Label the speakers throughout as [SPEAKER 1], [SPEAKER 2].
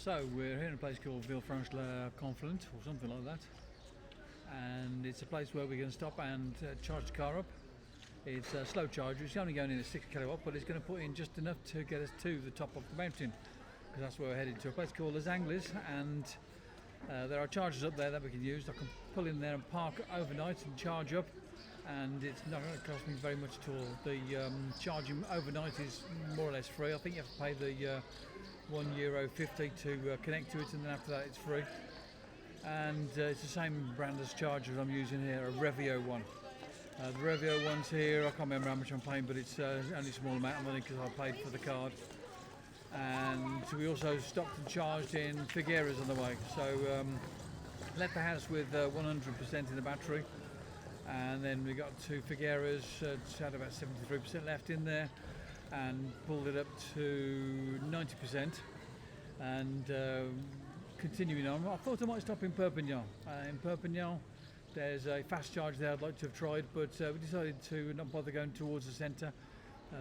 [SPEAKER 1] So we're here in a place called Villefranche Conflent or something like that, and it's a place where we're going to stop and charge the car up. It's a slow charger, it's only going in at 6 kilowatt, but it's going to put in just enough to get us to the top of the mountain, because that's where we're headed to, a place called Les Angles, and there are chargers up there that we can use. I can pull in there and park overnight and charge up, and it's not going to cost me very much at all. The charging overnight is more or less free. I think you have to pay the €1.50 to connect to it, and then after that it's free. And it's the same brand as chargers I'm using here, a Reveo one. The Reveo ones here, I can't remember how much I'm paying, but it's only a small amount of money because I paid for the card. And we also stopped and charged in Figueres on the way. So left the house with 100% in the battery, and then we got to Figueres, it's had about 73% left in there, and pulled it up to 90%, and continuing on. I thought I might stop in Perpignan. In Perpignan there's a fast charge there I'd like to have tried, but we decided to not bother going towards the centre.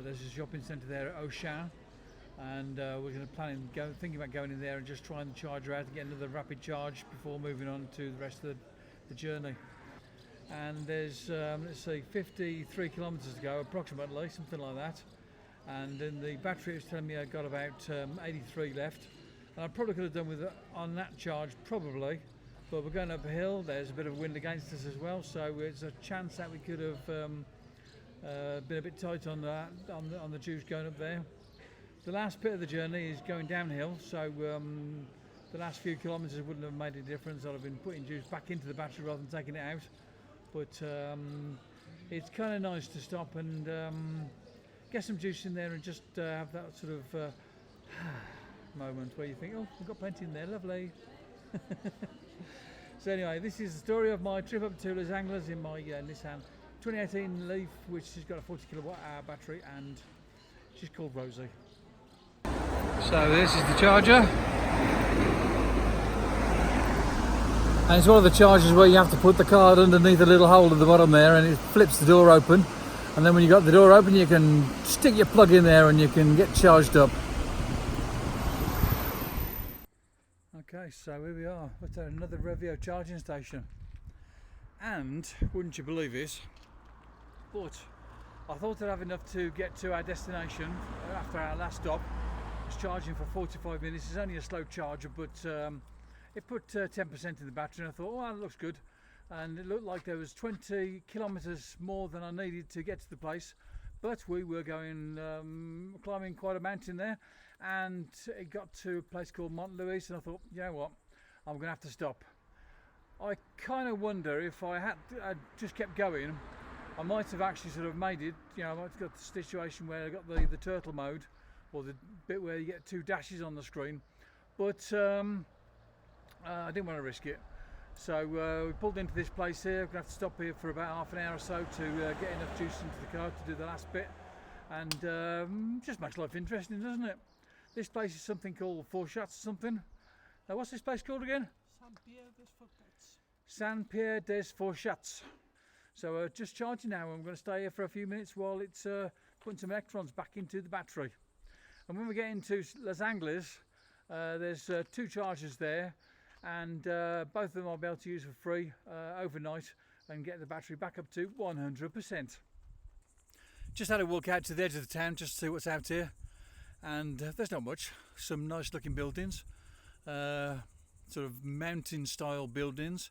[SPEAKER 1] There's a shopping centre there at Auchan, and we're going to thinking about going in there and just trying the charger out and get another rapid charge before moving on to the rest of the journey. And there's let's see, 53 kilometres to go approximately, something like that. And then the battery is telling me I've got about 83 left, and I probably could have done with it on that charge probably, but we're going up a hill. There's a bit of wind against us as well, so it's a chance that we could have been a bit tight on the juice going up there. The last bit of the journey is going downhill, so the last few kilometres wouldn't have made a difference. I'd have been putting juice back into the battery rather than taking it out, but it's kind of nice to stop and get some juice in there and just have that sort of moment where you think, oh, we've got plenty in there, lovely. So anyway, this is the story of my trip up to Les Angles in my Nissan 2018 Leaf, which has got a 40 kilowatt hour battery, and she's called Rosie. So this is the charger, and it's one of the chargers where you have to put the card underneath a little hole at the bottom there, and it flips the door open, and then when you've got the door open you can stick your plug in there and you can get charged up. Okay, so here we are at another Reveo charging station, and wouldn't you believe it, but I thought I'd have enough to get to our destination after our last stop. It's charging for 45 minutes. It's only a slow charger, but it put 10% in the battery, and I thought, oh, that looks good. And it looked like there was 20 kilometres more than I needed to get to the place, but we were going climbing quite a mountain there, and it got to a place called Mont Luis, and I thought, you know what, I'm going to have to stop. I kind of wonder if I'd just kept going, I might have actually sort of made it. You know, I might have got the situation where I got the turtle mode, or the bit where you get two dashes on the screen, but I didn't want to risk it. So we pulled into this place here. We're going to have to stop here for about half an hour or so to get enough juice into the car to do the last bit, and just makes life interesting, doesn't it? This place is something called Forchats something. Now, what's this place called again? Saint Pere des Forchats. So just charging now, and I'm going to stay here for a few minutes while it's putting some electrons back into the battery. And when we get into Les Angles, there's two chargers there, and both of them I'll be able to use for free overnight and get the battery back up to 100%. Just had a walk out to the edge of the town just to see what's out here, and there's not much. Some nice looking buildings, sort of mountain style buildings,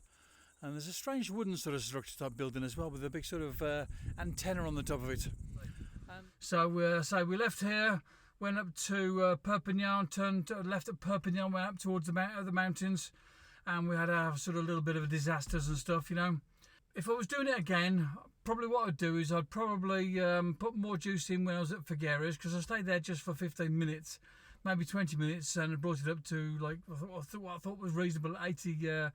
[SPEAKER 1] and there's a strange wooden sort of structure type building as well with a big sort of antenna on the top of it. And so we left here, went up to Perpignan, turned left at Perpignan, went up towards the mountains, and we had a sort of little bit of disasters and stuff, you know. If I was doing it again, probably what I'd do is I'd probably put more juice in when I was at Figueres, because I stayed there just for 15 minutes, maybe 20 minutes, and I brought it up to like what I thought was reasonable, 80%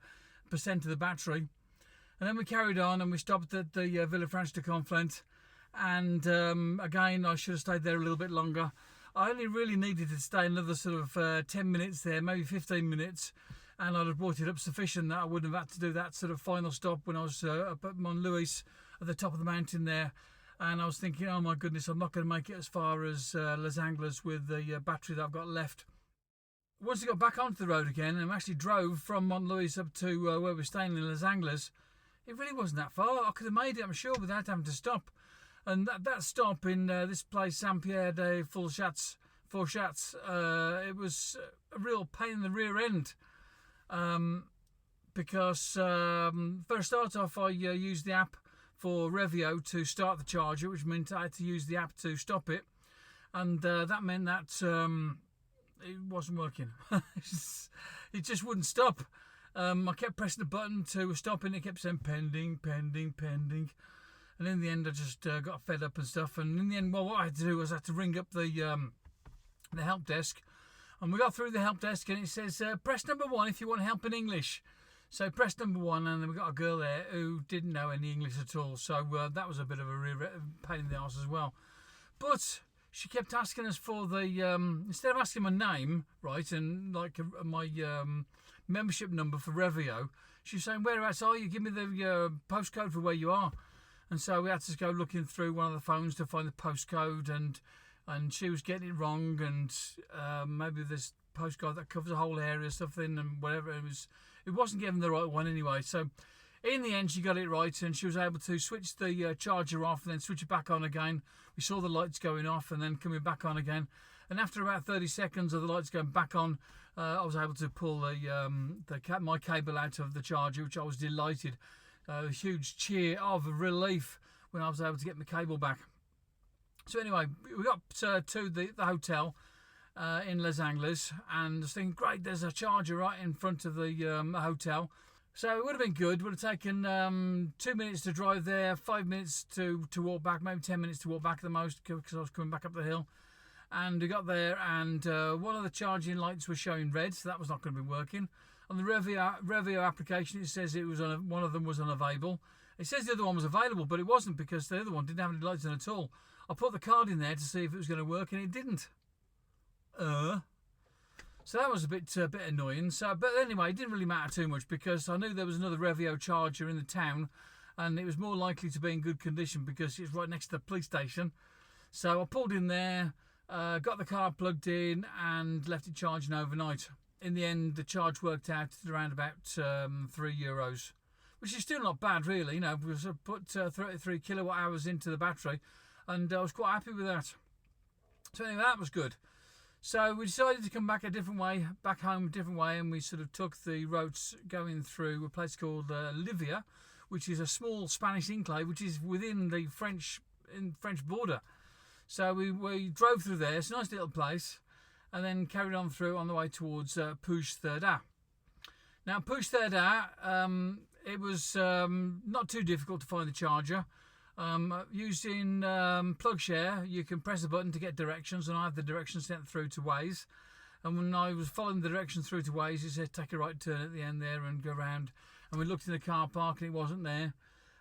[SPEAKER 1] of the battery. And then we carried on and we stopped at the Villefranche de Conflent, and again I should have stayed there a little bit longer. I only really needed to stay another sort of 10 minutes there, maybe 15 minutes, and I'd have brought it up sufficient that I wouldn't have had to do that sort of final stop when I was up at Mont Luis at the top of the mountain there. And I was thinking, oh my goodness, I'm not going to make it as far as Les Angles with the battery that I've got left. once I got back onto the road again and actually drove from Mont Luis up to where we're staying in Les Angles, it really wasn't that far. I could have made it, I'm sure, without having to stop. And that stop in this place, Pere del Forchats, it was a real pain in the rear end. Because for a start off, I used the app for Reveo to start the charger, which meant I had to use the app to stop it. And that meant that it wasn't working. It just wouldn't stop. I kept pressing the button to stop it, and it kept saying pending. And in the end, I just got fed up and stuff. And in the end, well, what I had to do was I had to ring up the help desk. And we got through the help desk, and it says, press number 1 if you want help in English. So press number 1, and then we got a girl there who didn't know any English at all. So that was a bit of a pain in the arse as well. But she kept asking us for the, instead of asking my name, right, and like my membership number for Reveo, she was saying, whereabouts are you? Give me the postcode for where you are. And so we had to go looking through one of the phones to find the postcode, and she was getting it wrong, and maybe this postcode that covers the whole area or something, and whatever, it wasn't given the right one anyway. So in the end, she got it right, and she was able to switch the charger off and then switch it back on again. We saw the lights going off and then coming back on again. And after about 30 seconds of the lights going back on, I was able to pull my cable out of the charger, which I was delighted. A huge cheer of relief when I was able to get my cable back. So anyway, we got to the hotel in Les Angles, and I was thinking, great, there's a charger right in front of the hotel. So it would have been good. It would have taken 2 minutes to drive there, 5 minutes to walk back, maybe 10 minutes to walk back at the most, because I was coming back up the hill. And we got there, and one of the charging lights was showing red, so that was not going to be working. On the Reveo application, it says one of them was unavailable. It says the other one was available, but it wasn't, because the other one didn't have any lights on at all. I put the card in there to see if it was going to work, and it didn't. So that was a bit annoying. But anyway, it didn't really matter too much, because I knew there was another Reveo charger in the town, and it was more likely to be in good condition because it's right next to the police station. So I pulled in there, got the car plugged in, and left it charging overnight. In the end, the charge worked out at around about €3, which is still not bad, really. You know, we put 33 kilowatt hours into the battery, and I was quite happy with that. So anyway, that was good. So we decided to come back back home a different way, and we sort of took the roads going through a place called Livia, which is a small Spanish enclave, which is within the French border. So we drove through there. It's a nice little place. And then carried on through on the way towards Puig-Cerdà. Now, Puig-Cerdà, it was not too difficult to find the charger. Using PlugShare, you can press a button to get directions, and I have the directions sent through to Waze. And when I was following the directions through to Waze, it said take a right turn at the end there and go around. And we looked in the car park, and it wasn't there.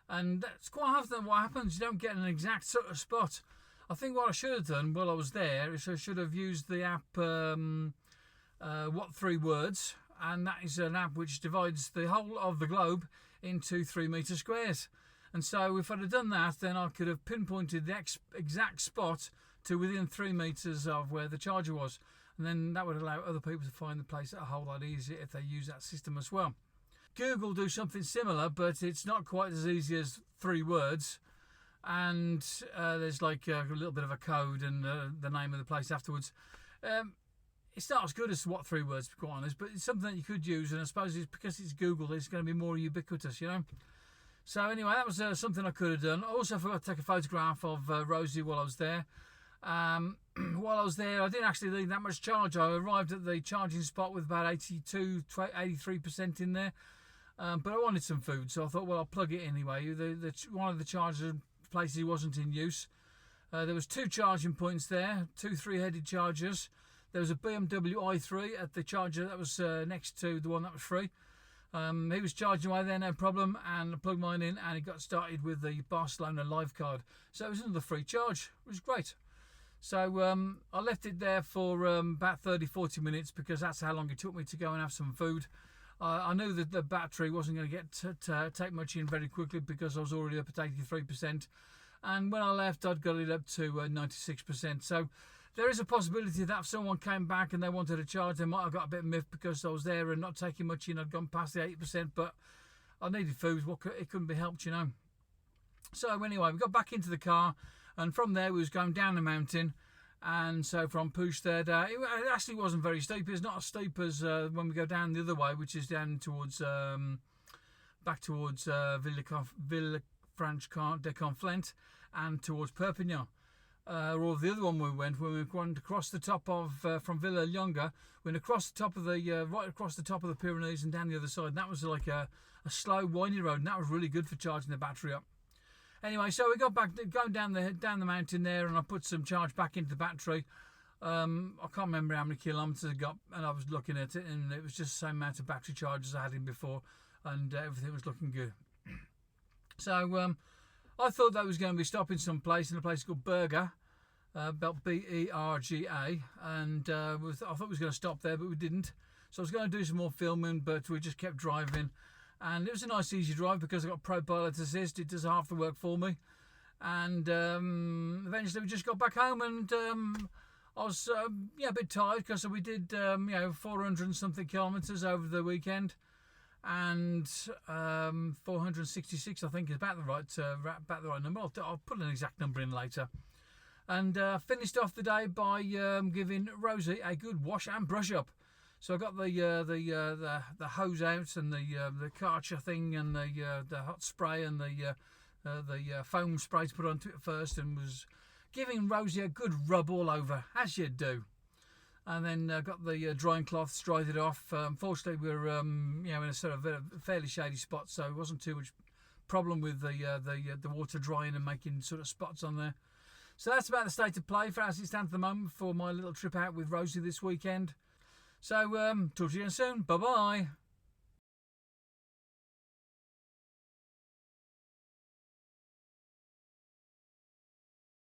[SPEAKER 1] And that's quite often what happens. You don't get an exact sort of spot. I think what I should have done while I was there is I should have used the app What 3 Words, and that is an app which divides the whole of the globe into 3 metre squares. And so if I'd have done that, then I could have pinpointed the exact spot to within 3 metres of where the charger was. And then that would allow other people to find the place a whole lot easier if they use that system as well. Google do something similar, but it's not quite as easy as 3 words. And there's like a little bit of a code and the name of the place afterwards. It's not as good as What 3 Words, to be quite honest, but it's something that you could use, and I suppose it's because it's Google, it's going to be more ubiquitous, you know. So anyway, that was something I could have done. I also forgot to take a photograph of Rosie while I was there. While I was there, I didn't actually need that much charge. I arrived at the charging spot with about 83% in there, but I wanted some food, so I thought, well, I'll plug it anyway. One of the charger places wasn't in use. There was 2 charging points there, 2 3-headed chargers. There was a BMW i3 at the charger that was next to the one that was free. He was charging away there, no problem, and I plugged mine in, and he got started with the Barcelona Live card. So it was another free charge, which was great. So I left it there for about 30-40 minutes, because that's how long it took me to go and have some food. I knew that the battery wasn't going to get take much in very quickly, because I was already up at 83%. And when I left, I'd got it up to 96%. So There is a possibility that if someone came back and they wanted a charge, they might have got a bit miffed because I was there and not taking much in. I'd gone past the 80%, but I needed food. It couldn't be helped, you know. So anyway, we got back into the car, and from there we was going down the mountain. And so from Puigcerdá, it actually wasn't very steep. It's not as steep as when we go down the other way, which is down towards back towards Villefranche de Conflent and towards Perpignan. Or the other one we went when we went across the top of from Villelonga, went across the top of the right across the top of the Pyrenees and down the other side. And that was like a slow, windy road, and that was really good for charging the battery up. Anyway, so we got back going down the mountain there, and I put some charge back into the battery. I can't remember how many kilometres I got, and I was looking at it, and it was just the same amount of battery charge as I had in before, and everything was looking good. So I thought that was going to be stopping someplace in a place called Berga, spelled B-E-R-G-A, and I thought it was going to stop there, but we didn't. So I was going to do some more filming, but we just kept driving. And it was a nice easy drive because I got Pro Pilot Assist. It does half the work for me. And eventually we just got back home, and I was a bit tired because we did 400 and something kilometres over the weekend, and 466 I think is about the right number. I'll put an exact number in later. And finished off the day by giving Rosie a good wash and brush up. So I got the hose out and the Karcher thing and the hot spray and the foam spray to put onto it first, and was giving Rosie a good rub all over, as you do. And then got the drying cloth, dried it off. Fortunately, we were in a sort of a fairly shady spot, so it wasn't too much problem with the water drying and making sort of spots on there. So that's about the state of play for as it stands at the moment for my little trip out with Rosie this weekend. So talk to you again soon. Bye bye.